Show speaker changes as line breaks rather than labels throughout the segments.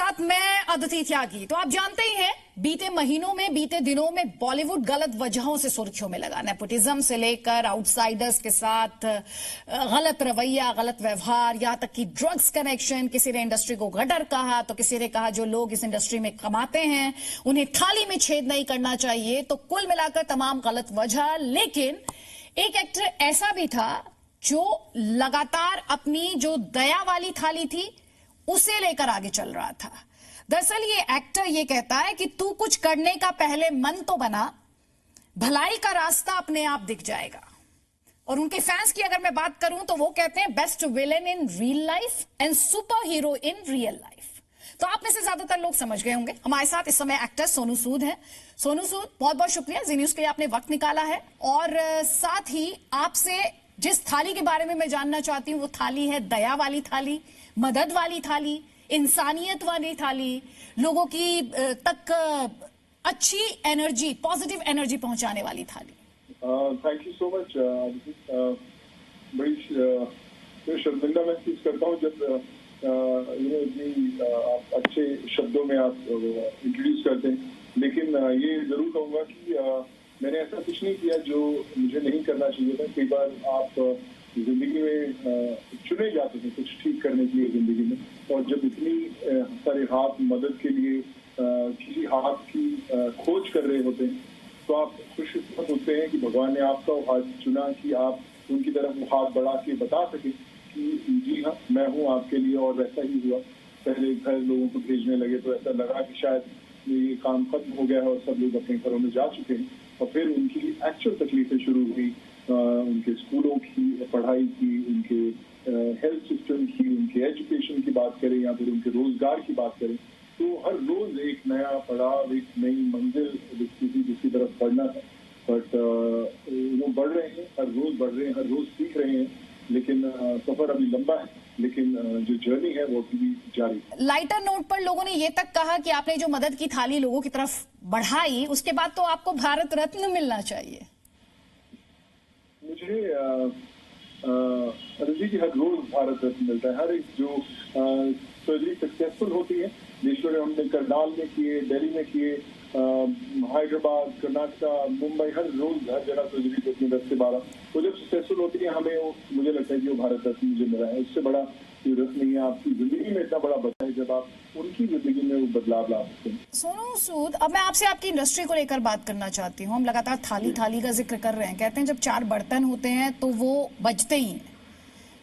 साथ मैं अदिति त्यागी। तो आप जानते ही हैं, बीते महीनों में, बीते दिनों में बॉलीवुड गलत वजहों से सुर्खियों में लगा। नेपोटिज्म से लेकर आउटसाइडर्स के साथ गलत रवैया, गलत व्यवहार, यहां तक कि ड्रग्स कनेक्शन। किसी ने इंडस्ट्री को गटर कहा, तो किसी ने कहा जो लोग इस इंडस्ट्री में कमाते हैं उन्हें थाली में छेद नहीं करना चाहिए। तो कुल मिलाकर तमाम गलत वजह। लेकिन एक एक्टर ऐसा भी था जो लगातार अपनी जो दया वाली थाली थी उसे लेकर आगे चल रहा था। दरअसल ये एक्टर ये कहता है कि तू कुछ करने का पहले मन तो बना, भलाई का रास्ता अपने आप दिख जाएगा। और उनके फैंस की अगर मैं बात करूं तो वो कहते हैं best villain in real life and super hero in real life. तो आप में से ज्यादातर लोग समझ गए होंगे। हमारे साथ इस समय एक्टर सोनू सूद हैं। सोनू सूद, बहुत बहुत शुक्रिया जी न्यूज के लिए आपने वक्त निकाला है। और साथ ही आपसे जिस थाली के बारे में मैं जानना चाहती हूँ वो थाली है दया वाली थाली, मदद वाली थाली, इंसानियत वाली थाली, लोगों की तक अच्छी एनर्जी, पॉजिटिव एनर्जी पहुंचाने वाली थाली।
Thank you so much. बड़ी शर्मिंदा महसूस करता हूँ जब इतनी आप अच्छे शब्दों में आप इंट्रोड्यूस करते हैं। लेकिन ये जरूर कहूँगा कि मैंने ऐसा कुछ नहीं किया जो मुझे नहीं करना चाहिए था। कई बार आप जिंदगी में चुने जाते हैं कुछ ठीक करने के लिए जिंदगी में, और जब इतनी सारे हाथ मदद के लिए किसी हाथ की खोज कर रहे होते हैं तो आप खुशकिस्मत होते हैं कि भगवान ने आपका वो हाथ चुना कि आप उनकी तरफ वो हाथ बढ़ा के बता सके कि जी हाँ मैं हूँ आपके लिए। और वैसा ही हुआ। पहले घर लोगों को भेजने लगे तो ऐसा लगा कि शायद ये काम खत्म हो गया है और सब लोग अपने घरों में जा चुके हैं। और फिर उनकी एक्चुअल तकलीफें शुरू हुई, उनके स्कूलों की पढ़ाई की, उनके हेल्थ सिस्टम की, उनके एजुकेशन की बात करें या फिर उनके रोजगार की बात करें, तो हर रोज एक नया पड़ाव, एक नई मंजिल जिसकी तरफ बढ़ना था। बट वो बढ़ रहे हैं, हर रोज बढ़ रहे हैं, हर रोज सीख रहे हैं। लेकिन सफर अभी लंबा है, लेकिन जो जर्नी है वो अभी जारी है।
लाइटर नोट पर लोगों ने ये तक कहा कि आपने जो मदद की थाली लोगों की तरफ बढ़ाई, उसके बाद तो आपको भारत रत्न मिलना चाहिए।
मुझे अदिति जी हर रोज भारत रत्न मिलता है। हर एक जो सर्जरी सक्सेसफुल होती है, देश में हमने करनाल में किए, दिल्ली में किए, हैदराबाद, कर्नाटका, मुंबई, हर रोज हर जगह सर्जरी होती है 10 से 12। वो जब सक्सेसफुल होती है हमें वो, मुझे लगता है कि वो भारत रत्न मुझे मिला है। उससे बड़ा रत्न नहीं है। आपकी जिंदगी में इतना बड़ा बदलाव है जब आप उनकी जिंदगी में वो बदलाव ला सकते हैं।
सोनू सूद, अब मैं आपसे आपकी इंडस्ट्री को लेकर बात करना चाहती हूँ। हम लगातार थाली थाली का जिक्र कर रहे हैं। कहते हैं जब 4 बर्तन होते हैं तो वो बजते ही हैं।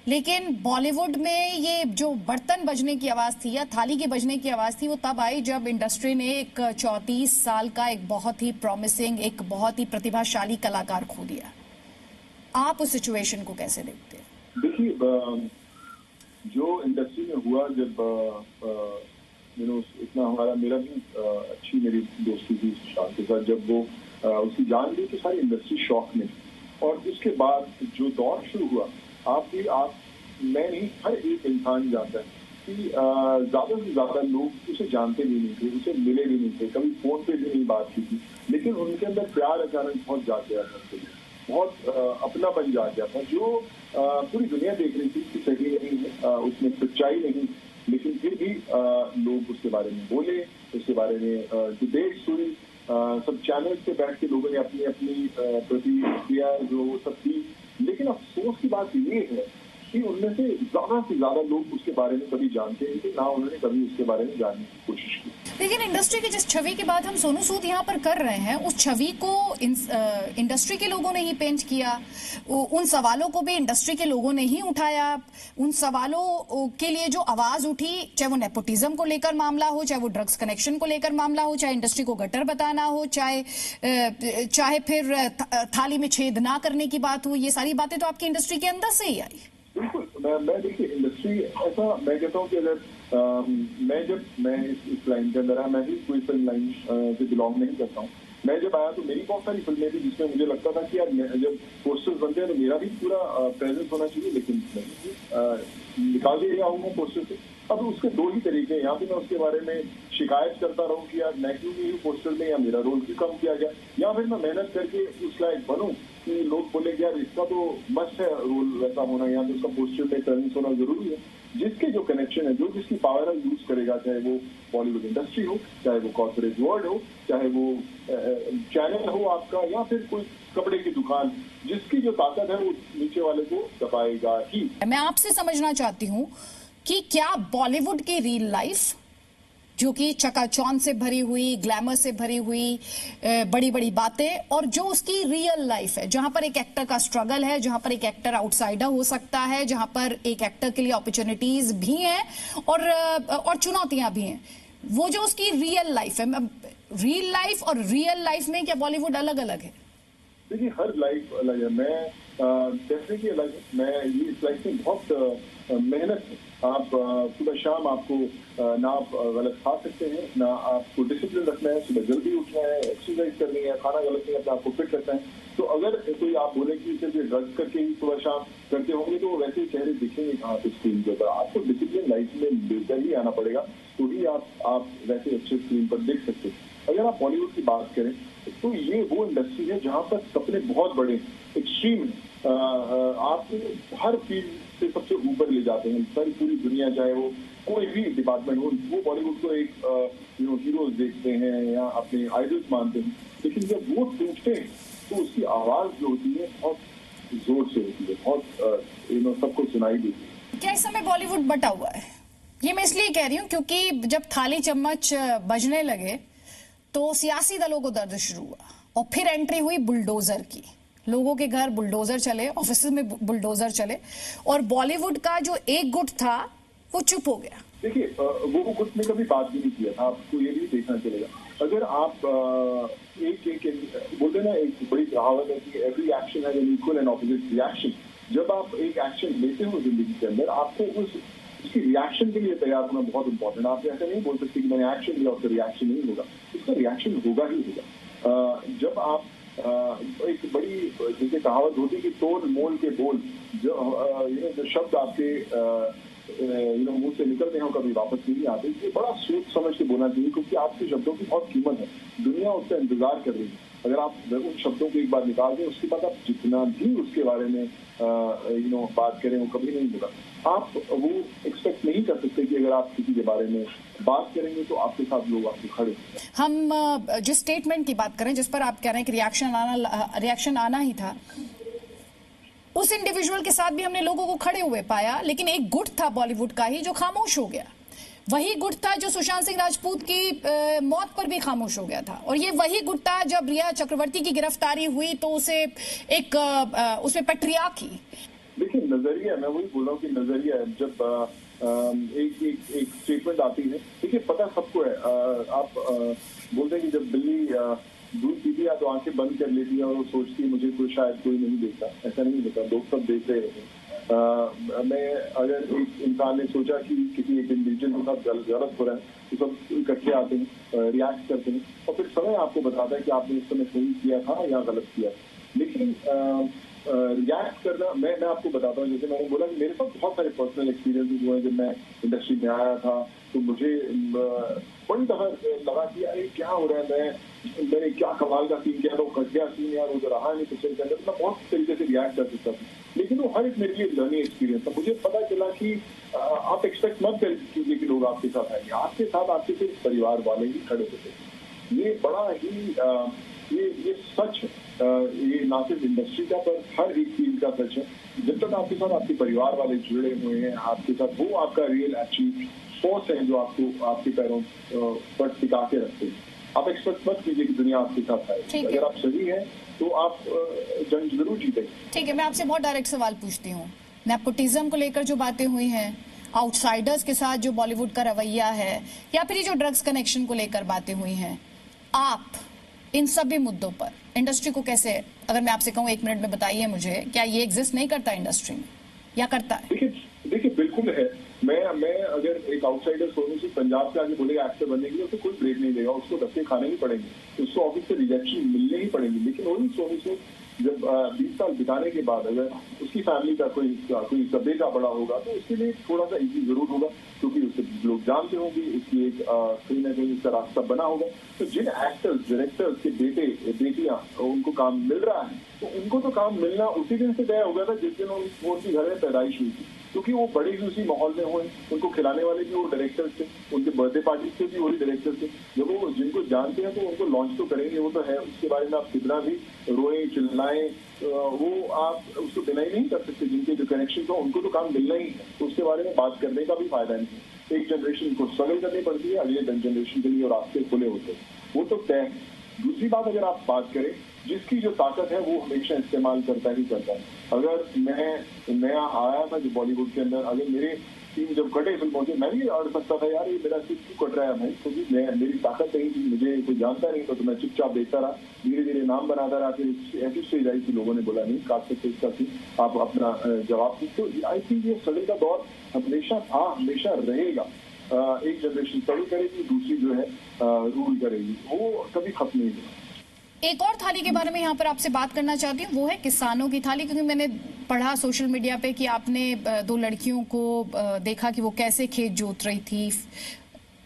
लेकिन बॉलीवुड में ये जो बर्तन बजने की आवाज थी या थाली के बजने की आवाज थी वो तब आई जब इंडस्ट्री ने एक 34 साल का एक बहुत ही प्रॉमिसिंग, एक बहुत ही प्रतिभाशाली कलाकार खो दिया। आप उस सिचुएशन को कैसे देखते हैं?
देखिए, जो इंडस्ट्री में हुआ, जब इतना हमारा मेरा भी अच्छी मेरी दोस्ती थी सुशांत के साथ, जब वो उसकी जान ली तो सारी इंडस्ट्री शॉक में। और उसके बाद जो दौर शुरू हुआ, मैं नहीं, हर एक इंसान जानता है कि ज्यादा से ज्यादा लोग उसे जानते भी नहीं थे, उसे मिले भी नहीं थे, कभी फोन पे भी नहीं बात की थी, लेकिन उनके अंदर प्यार अचानक बहुत जाग गया था, बहुत अपनापन जाग गया था, जो पूरी दुनिया देख रही थी कि सही नहीं है, उसमें सच्चाई नहीं। लेकिन फिर भी लोग उसके बारे में बोले, उसके बारे में डिबेट सुनी, सब चैनल्स पे बैठ के लोगों ने अपनी अपनी प्रतिक्रिया जो सब दी। लेकिन अफसोस की बात ये है कि उनमें से ज्यादा लोग उसके बारे में कभी जानते हैं कि ना उन्होंने कभी उसके बारे में जानने की कोशिश की।
लेकिन इंडस्ट्री की जिस छवि की बात हम सोनू सूद यहाँ पर कर रहे हैं, उस छवि को इंडस्ट्री के लोगों ने ही पेंट किया। उन सवालों को भी इंडस्ट्री के लोगों ने ही उठाया। उन सवालों के लिए जो आवाज उठी, चाहे वो नेपोटिज्म को लेकर मामला हो, चाहे वो ड्रग्स कनेक्शन को लेकर मामला हो, चाहे इंडस्ट्री को गटर बताना हो, चाहे फिर थाली में छेद ना करने की बात हो, ये सारी बातें तो आपकी इंडस्ट्री के अंदर से ही आई।
बिल्कुल। मैं देखिए, इंडस्ट्री ऐसा, मैं कहता हूँ कि अगर मैं इस लाइन के अंदर आया, मैं भी कोई फिल्म लाइन से बिलोंग नहीं करता हूँ। मैं जब आया तो मेरी बहुत सारी फिल्में थी जिसमें मुझे लगता था कि यार जब पोस्टर्स बनते हैं तो मेरा भी पूरा प्रेजेंस होना चाहिए, लेकिन निकाल दिया गया हूँ पोस्टर से। अब उसके दो ही तरीके हैं, या फिर मैं उसके बारे में शिकायत करता रहूँ कि यार मैं क्यों नहीं हूँ पोस्टर में, या मेरा रोल क्यों कम किया गया, या फिर मैं मेहनत करके उस लायक बनूं कि लोग बोले कि यार इसका तो मस्त है रोल वैसा होना, या तो उसका पोस्टर में प्रेजेंस होना जरूरी है। जिसके जो कनेक्शन है, जो जिसकी पावर है यूज करेगा, चाहे वो बॉलीवुड इंडस्ट्री हो, चाहे वो कॉर्पोरेट वर्ल्ड हो, चाहे वो चैनल हो आपका, या फिर कोई कपड़े की दुकान, जिसकी जो ताकत है वो नीचे वाले को दबाएगा ही।
मैं आपसे समझना चाहती हूँ कि क्या बॉलीवुड की रियल लाइफ, जो कि चकाचौंध से भरी हुई, ग्लैमर से भरी हुई, बड़ी बड़ी बातें, और जो उसकी रियल लाइफ है, जहां पर एक एक्टर का स्ट्रगल है, जहां पर एक एक्टर आउटसाइडर हो सकता है, जहां पर एक एक्टर के लिए अपॉर्चुनिटीज भी हैं और चुनौतियां भी हैं, वो जो उसकी रियल लाइफ है, रियल लाइफ और रियल लाइफ में क्या बॉलीवुड अलग अलग है?
देखिए, हर लाइफ अलग है। मैं डेफिनेटली अलग है। मैं ये इस लाइफ में बहुत मेहनत है। आप सुबह शाम आपको ना आप गलत खा सकते हैं, ना आपको डिसिप्लिन रखना है, सुबह जल्दी उठना है, एक्सरसाइज करनी है, खाना गलत नहीं अपने आपको फिट रखना है। तो अगर कोई आप बोले कि सिर्फ ड्रग्स करके ही सुबह शाम करते होंगे तो वैसे चेहरे दिखेंगे कहाँ पे स्क्रीन के ऊपर। आपको डिसिप्लिन लाइफ में लेकर ही आना पड़ेगा, तो ही आप वैसे अच्छे स्क्रीन पर देख सकते हैं। अगर आप बॉलीवुड की बात करें तो ये वो इंडस्ट्री है जहां पर सपने बहुत बड़े, एक्सट्रीम है। आपको हर फील्ड से सबसे ऊपर ले जाते हैं। सारी पूरी दुनिया, चाहे वो कोई भी डिपार्टमेंट हो, वो बॉलीवुड को एक हीरोज देखते हैं या अपने आइडल्स मानते हैं। लेकिन जब वो टूटते हैं तो उसकी आवाज जो होती है बहुत जोर से होती है, बहुत सबको सुनाई देती है।
क्या इस समय बॉलीवुड बटा हुआ है? ये मैं इसलिए कह रही हूँ क्योंकि जब थाली चम्मच बजने लगे तो सियासी दलों को दर्द शुरू हुआ, और फिर एंट्री हुई बुलडोजर की। लोगों के घर बुलडोजर चले, ऑफिस में बुलडोजर चले, और बॉलीवुड का जो एक गुट था वो चुप हो गया।
देखिए, वो गुट ने कभी बात भी नहीं किया था। आपको ये भी देखना चलेगा, अगर आप एक बोलते ना, एक बड़ी कहावत है कि every action has an equal and opposite reaction. जब आप एक एक्शन लेते हो जिंदगी के अंदर, आपको उसकी रिएक्शन के लिए तैयार होना बहुत इंपॉर्टेंट है। आप ऐसा नहीं बोल सकते कि मैंने एक्शन लिया उसका रिएक्शन नहीं होगा। उसका रिएक्शन होगा ही होगा। जब आप एक बड़ी जैसे कहावत होती है कि तोल मोल के बोल, जो शब्द आपके मुंह से निकलते हैं कभी वापस नहीं आते। ये बड़ा सोच समझ के बोलना चाहिए, क्योंकि आपके शब्दों की बहुत कीमत है। दुनिया उसका इंतजार कर रही है। अगर आप उन शब्दों को एक बार निकाल दें, उसके बाद आप जितना भी उसके बारे में बात करें वो कभी नहीं होगा। आप वो एक्सपेक्ट नहीं कर सकते कि अगर आप किसी के बारे में बात करेंगे तो आपके साथ लोग आपके खड़े हैं।
हम जिस स्टेटमेंट की बात करें, जिस पर आप कह रहे हैं कि रिएक्शन आना ही था, उस इंडिविजुअल के साथ भी हमने लोगों को खड़े हुए पाया, लेकिन एक गुट था बॉलीवुड का ही जो खामोश हो गया। वही गुट था जो सुशांत सिंह राजपूत की मौत पर भी खामोश हो गया था, और ये वही गुट था जब रिया चक्रवर्ती की गिरफ्तारी हुई तो उसे एक उसमें पटरिया की।
देखिए, नजरिया, मैं वही बोल रहा हूँ कि नजरिया है। जब एक स्टेटमेंट आती है, देखिए पता सबको है। आप बोलते हैं कि जब बिल्ली दूध पीती है तो आंखें बंद कर लेती है और वो सोचती है मुझे शायद कोई नहीं देखता। ऐसा नहीं होता, लोग सब देख रहे हैं। मैं अगर एक इंसान ने सोचा कि किसी एक इंडिविजुअल के साथ गलत हो रहा है तो सब इकट्ठे आते हैं, रिएक्ट करते हैं, और फिर समय आपको बताता है कि आपने इस समय सही किया था या गलत किया। लेकिन रिएक्ट करना, मैं आपको बताता हूँ, जैसे मैंने बोला कि मेरे पास बहुत सारे पर्सनल एक्सपीरियंसेस हुए। जब मैं इंडस्ट्री में आया था तो मुझे बड़ी दफा लगा कि यार क्या हो रहा है, मैंने क्या कमाल का सीन किया था, वो कट गया सीन यार, वो तो रहा नहीं पिक्चर के अंदर। मैं बहुत तरीके से रिएक्ट कर सकता था, लेकिन वो हर एक मेरे लिए लर्निंग एक्सपीरियंस था। मुझे पता चला कि आप एक्सपेक्ट मत कर कीजिए कि लोग आपके साथ आएंगे। आपके साथ आपके सिर्फ परिवार वाले ही खड़े होते। ये बड़ा ही ये सच है। ये ना सिर्फ इंडस्ट्री का पर हर एक फील्ड का सच है। जब तक आपके साथ आपके परिवार वाले जुड़े हुए हैं आपके साथ, वो आपका रियल एक्चुअली फोर्स है जो आपको आपके पैरों पर टिका के रखते हैं। आप एक्सपेक्ट मत कीजिए कि दुनिया आपके साथ आए। अगर आप सही हैं तो आप जंग जरूर जीतेंगे।
ठीक है, मैं आपसे बहुत डायरेक्ट सवाल पूछती हूँ। नेपोटिज्म को लेकर जो बातें हुई हैं, आउटसाइडर्स के साथ जो बॉलीवुड का रवैया है, या फिर ये जो ड्रग्स कनेक्शन को लेकर बातें हुई हैं, आप इन सभी मुद्दों पर इंडस्ट्री को कैसे, अगर मैं आपसे कहूँ 1 मिनट में बताइए मुझे, क्या ये एग्जिस्ट नहीं करता इंडस्ट्री में या करता है?
देखिए बिल्कुल है। मैं अगर एक आउटसाइडर सोने से पंजाब से आगे बोलेगा एक्टर बनने के लिए, तो कोई ब्रेक नहीं देगा। उसको धक्के खाने ही पड़ेंगे, उसको ऑफिस से रिजेक्शन मिलने ही पड़ेंगे। लेकिन वही सोने से जब 20 साल बिताने के बाद अगर उसकी फैमिली का कोई बेटा बड़ा होगा तो उसके लिए थोड़ा सा इजी जरूर होगा, क्योंकि उससे लोग जानते होंगे, उसकी एक कहीं ना कहीं उसका रास्ता बना होगा। तो जिन एक्टर्स, डायरेक्टर्स के बेटे बेटियां उनको काम मिल रहा है, तो उनको तो काम मिलना उसी दिन से तय हो गया था जिस दिन उनकी घर में पैदाइश हुई थी, क्योंकि वो बड़े भी उसी माहौल में हुए, उनको खिलाने वाले भी वो डायरेक्टर थे, उनके बर्थडे पार्टी से भी वही डायरेक्टर थे। जब वो जिनको जानते हैं तो उनको लॉन्च तो करेंगे, वो तो है, उसके बारे में आप कितना भी रोए चिल्लाएं वो आप उसको डिनाई नहीं कर सकते। जिनके जो कनेक्शन हो उनको तो काम मिलना ही है, तो उसके बारे में बात करने का भी फायदा नहीं है। एक जनरेशन को स्ट्रगल करनी पड़ती है, अगले जनरेशन के लिए रास्ते खुले होते हैं, वो तो तय है। दूसरी बात, अगर आप बात करें, जिसकी जो ताकत है वो हमेशा इस्तेमाल करता ही करता है। अगर मैं नया आया था जो बॉलीवुड के अंदर, अगर मेरे टीम जब कटे फिल्मों से, मैं भी अड़ सकता था यार ये मेरा सीट क्यों कट रहा है भाई, क्योंकि मेरी ताकत नहीं थी, मुझे कोई जानता नहीं था, तो मैं चुपचाप देखता रहा, धीरे धीरे नाम बनाता रहा। फिर ऐसी स्टेज आई थी, लोगों ने बोला नहीं काट सकते इसका थी, आप अपना जवाब दी। तो आई थिंक ये स्ट्रगल का दौर हमेशा था, हमेशा रहेगा। एक जनरेशन स्ट्रगल करेगी, दूसरी जो है रूल करेगी, वो कभी खत्म नहीं होगा।
एक और थाली के बारे में यहाँ पर आपसे बात करना चाहती हूँ, वो है किसानों की थाली, क्योंकि मैंने पढ़ा सोशल मीडिया पे कि आपने 2 लड़कियों को देखा कि वो कैसे खेत जोत रही थी,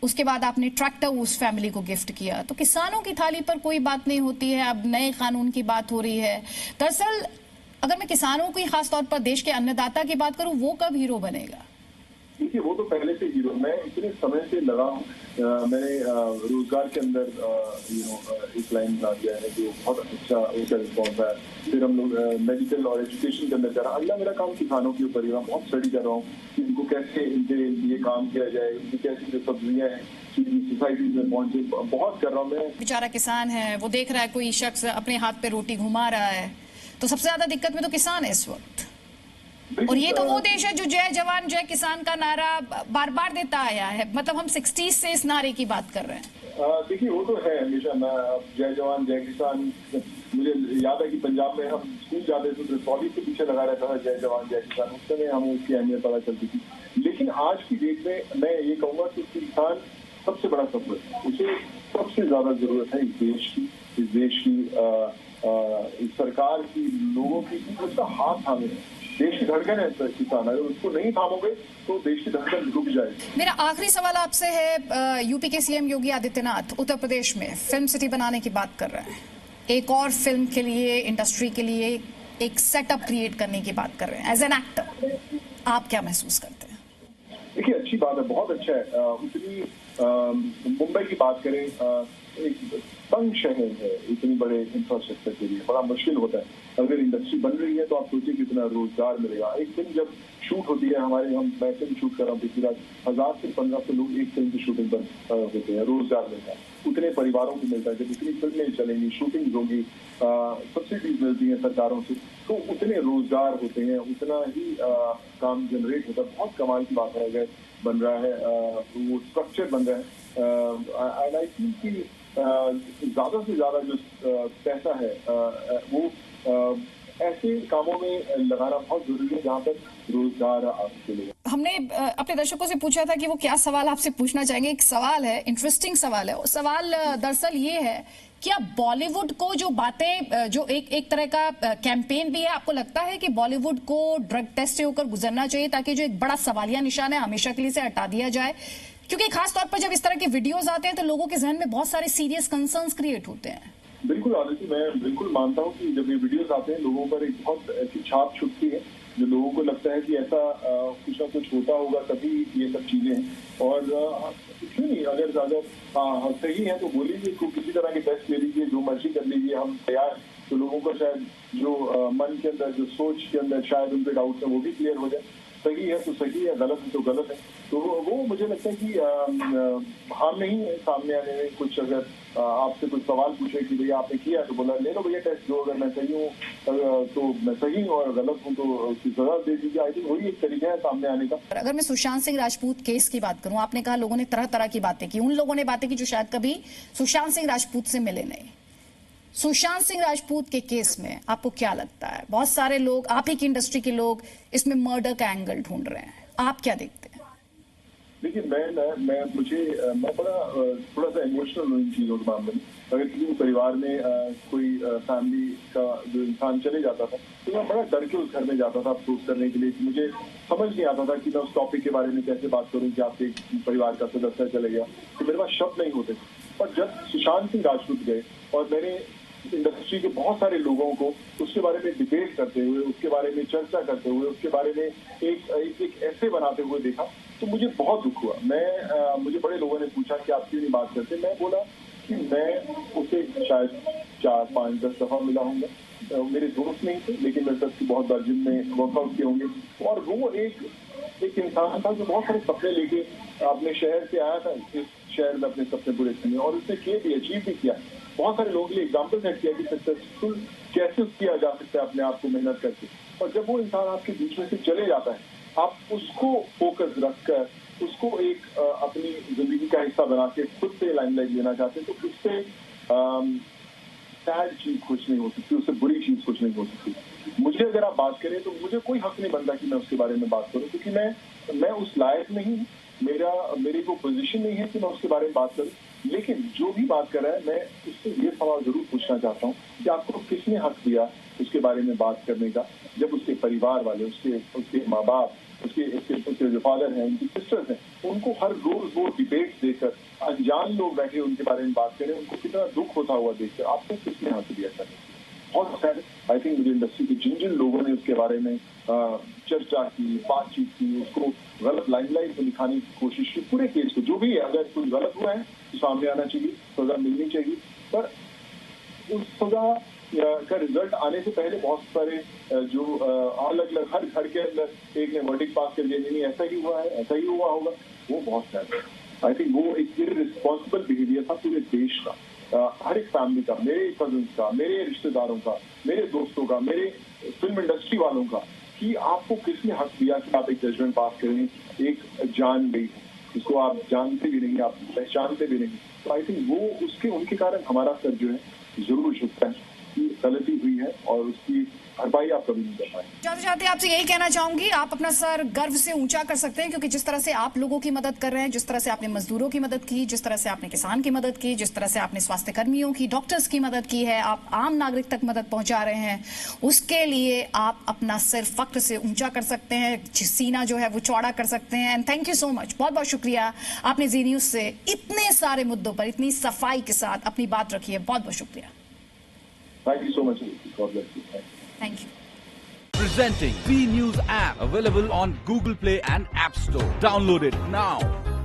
उसके बाद आपने ट्रैक्टर उस फैमिली को गिफ्ट किया। तो किसानों की थाली पर कोई बात नहीं होती है, अब नए कानून की बात हो रही है। दरअसल अगर मैं किसानों की खासतौर पर देश के अन्नदाता की बात करूँ, वो कब हीरो बनेगा?
देखिए, वो तो पहले से हीरो, मैं इतने समय से लगा हूँ। मैंने रोजगार के अंदर एक लाइन बना दिया है जो बहुत अच्छा उसका रिस्पॉन्स है। फिर हम लोग मेडिकल और एजुकेशन के अंदर कर रहा। अगला मेरा काम किसानों के ऊपर ही, मैं बहुत स्टडी कर रहा हूँ कि इनको कैसे इनके लिए काम किया जाए, इनकी कैसी जो सब्जियां हैं सोसाइटी में पहुंचे, बहुत कर रहा हूँ मैं।
बेचारा किसान है, वो देख रहा है कोई शख्स अपने हाथ पे रोटी घुमा रहा है, तो सबसे ज्यादा दिक्कत में तो किसान है इस वक्त। और ये तो वो देश है जो जय जवान जय किसान का नारा बार बार देता आया है, मतलब हम 60s से इस नारे की बात कर रहे हैं।
देखिए, वो तो है हमेशा ना, जय जवान जय किसान। मुझे याद है कि पंजाब में हम स्कूल जाते थे तो ट्रॉली के पीछे लगा रहता था जय जवान जय किसान, उस समय हमें उसकी अहमियत पता चलती थी। लेकिन आज की डेट में मैं ये कहूँगा कि किसान सबसे बड़ा सफर है, उसे सबसे ज्यादा जरूरत है इस देश की सरकार की, लोगों की, उसका हाथ थामे। देश की धड़कन है किसान, अगर उसको नहीं थामोगे तो देश की धड़कन रुक जाएगी।
मेरा आखिरी सवाल आपसे है, यूपी के सीएम योगी आदित्यनाथ उत्तर प्रदेश में फिल्म सिटी बनाने की बात कर रहे हैं, एक और फिल्म के लिए, इंडस्ट्री के लिए एक सेटअप क्रिएट करने की बात कर रहे हैं। एज एन एक्टर आप क्या महसूस करते हैं?
देखिए, अच्छी बात है, बहुत अच्छा है। उतनी मुंबई की बात करें, एक तंग शहर है, इतनी बड़े इंफ्रास्ट्रक्चर के लिए बड़ा मुश्किल होता है। अगर इंडस्ट्री बन रही है तो आप सोचिए कितना रोजगार मिलेगा। एक फिल्म जब शूट होती है, मैं फिल्म शूट कर रहा हूँ पिछली रात, 1000 से 1500 लोग एक फिल्म की शूटिंग पर होते हैं, रोजगार मिलता है, उतने परिवारों को मिलता है। जब इतनी फिल्में चलेंगी, शूटिंग होगी, सब्सिडीज मिलती है सरकारों से, तो उतने रोजगार होते हैं, उतना ही काम जनरेट होता है। बहुत कमाल की बात है, अगर बन रहा है वो स्ट्रक्चर बन रहा है। एंड आई थिंक कि ज्यादा से ज्यादा जो पैसा है वो ऐसे कामों में लगाना बहुत जरूरी है जहाँ पर रोजगार आपके लिए।
हमने अपने दर्शकों से पूछा था कि वो क्या सवाल आपसे पूछना चाहेंगे। एक सवाल है, इंटरेस्टिंग सवाल है। वो सवाल दरअसल ये है, क्या बॉलीवुड को जो बातें, जो एक तरह का कैंपेन भी है, आपको लगता है कि बॉलीवुड को ड्रग टेस्ट से होकर गुजरना चाहिए ताकि जो एक बड़ा सवालिया निशान है हमेशा के लिए से हटा दिया जाए? क्योंकि खास तौर पर जब इस तरह के वीडियोस आते हैं तो लोगों के जहन में बहुत सारे सीरियस कंसर्न्स क्रिएट होते हैं।
बिल्कुल आदित्य, मैं बिल्कुल मानता हूँ कि जब ये वीडियोस आते हैं लोगों पर एक बहुत ऐसी छाप छुटती है जो लोगों को लगता है कि ऐसा कुछ ना कुछ होता होगा तभी ये सब चीजें हैं। और क्यों नहीं, अगर सही है तो बोलिए, किसी तरह के टेस्ट ले लीजिए, जो मर्जी कर लीजिए, हम तैयार। तो लोगों को शायद जो मन के अंदर, जो सोच के अंदर शायद उनके डाउट है वो भी क्लियर हो जाए। सही है तो सही है, गलत है तो गलत है। तो वो मुझे लगता है कि हार्म नहीं है सामने आने में। कुछ अगर आपसे कुछ सवाल पूछे कि भैया आपने किया, तो बोला ले लो भैया टेस्ट दो, अगर मैं सही हूँ तो मैं सही हूँ और गलत हूँ तो उसकी सजा दे दीजिए। आई थिंक वही एक तरीका है सामने आने का।
अगर मैं सुशांत सिंह राजपूत केस की बात करूं, आपने कहा लोगों ने तरह तरह की बातें की, उन लोगों ने बातें की जो शायद कभी सुशांत सिंह राजपूत से मिले नहीं। सुशांत सिंह राजपूत के केस में आपको क्या लगता है? बहुत सारे लोग, आप ही की इंडस्ट्री के लोग, इसमें मर्डर का एंगल ढूंढ रहे हैं, आप क्या देखते हैं?
देखिए, मैं बड़ा थोड़ा सा इमोशनल हूँ इन चीजों के मामले में। अगर किसी परिवार में कोई फैमिली का जो इंसान चले जाता था तो मैं बड़ा डर के उस घर में जाता था अफसोस करने के लिए। मुझे समझ नहीं आता था कि मैं उस टॉपिक के बारे में कैसे बात करूं कि आपके परिवार का सदस्य चले गया, तो मेरे पास शब्द नहीं होते। और जब सुशांत सिंह राजपूत गए और मैंने इंडस्ट्री के बहुत सारे लोगों को उसके बारे में डिबेट करते हुए, उसके बारे में चर्चा करते हुए, उसके बारे में एक ऐसे बनाते हुए देखा, तो मुझे बहुत दुख हुआ। मुझे बड़े लोगों ने पूछा कि आप क्यों नहीं बात करते। मैं बोला कि मैं उसे शायद 4, 5, 10 दफा मिला होंगे। मेरे दोस्त नहीं थे, लेकिन मेरे साथ बहुत बार जिम में वर्कआउट किए होंगे। और वो एक इंसान था जो बहुत सारे सपने लेके अपने शहर से आया था, इस शहर में अपने सपने पूरे करने, और उसने किए भी, अचीव भी किया। बहुत सारे लोगों के लिए एग्जाम्पल सेट किया कि सक्सेसफुल कैसे किया जा सकता है अपने आप को मेहनत करके। और जब वो इंसान आपके बीच में से चले जाता है, आप उसको फोकस रखकर उसको एक अपनी जिंदगी का हिस्सा बना के खुद से लाइमलाइट लेना चाहते हैं, तो उससे सैड चीज कुछ नहीं हो सकती, उससे बुरी चीज कुछ नहीं हो सकती। मुझे अगर आप बात करें तो मुझे कोई हक नहीं बनता कि मैं उसके बारे में बात करूं, क्योंकि मैं उस लायक नहीं हूं, मेरी वो पोजीशन नहीं है कि मैं उसके बारे में बात करूं। लेकिन जो भी बात कर रहा है, मैं उससे ये सवाल जरूर पूछना चाहता हूँ कि आपको किसने हक दिया उसके बारे में बात करने का, जब उसके परिवार वाले, उसके माँ बाप, उसके जो फादर हैं, उनकी सिस्टर्स हैं, उनको हर रोज वो डिबेट देकर अनजान लोग बैठे उनके बारे में बात करें, उनको कितना दुख होता हुआ देखकर आपको किसने हक दिया सर? बहुत सैड। आई थिंक मुझे इंडस्ट्री के जिन लोगों ने उसके बारे में चर्चा की, बातचीत की, उसको गलत लाइमलाइट में दिखाने की कोशिश की, पूरे केस को जो भी है, अगर कुछ गलत हुआ है तो सामने आना चाहिए, सजा मिलनी चाहिए। पर उस सजा का रिजल्ट आने से पहले बहुत सारे जो अलग अलग हर घर के अंदर एक ने वर्डिक्ट पास कर दिया, नहीं ऐसा ही हुआ है, ऐसा ही हुआ होगा, वो बहुत सैड है। आई थिंक वो एक इररिस्पॉन्सिबल बिहेवियर था पूरे देश का, हर एक फैमिली का, मेरे कजिन्स का, मेरे रिश्तेदारों का, मेरे दोस्तों का, मेरे फिल्म इंडस्ट्री वालों का, कि आपको किसने हक दिया कि आप एक जजमेंट पास करें। एक जान गई है, जिसको आप जानते भी नहीं, आप पहचानते भी नहीं, तो आई थिंक वो उनके कारण हमारा सर जो है जरूर झुकता है कि गलती हुई है और उसकी भरपाई आप कभी नहीं कर पाए।
जाते जाते आपसे यही कहना चाहूंगी, आप अपना सर गर्व से ऊंचा कर सकते हैं, क्योंकि जिस तरह से आप लोगों की मदद कर रहे हैं, जिस तरह से आपने मजदूरों की मदद की, जिस तरह से आपने किसान की मदद की, जिस तरह से आपने स्वास्थ्य कर्मियों की, डॉक्टर्स की मदद की है, आप आम नागरिक तक मदद पहुंचा रहे हैं, उसके लिए आप अपना सिर फख्र से ऊंचा कर सकते हैं, सीना जो है वो चौड़ा कर सकते हैं। And thank you so much, बहुत बहुत शुक्रिया, आपने जी न्यूज से इतने सारे मुद्दों पर इतनी सफाई के साथ अपनी बात रखी है। बहुत बहुत शुक्रिया।
Thank you so much. God bless you.
Thank you.
Presenting V News app, available on Google Play and App Store. Download it now.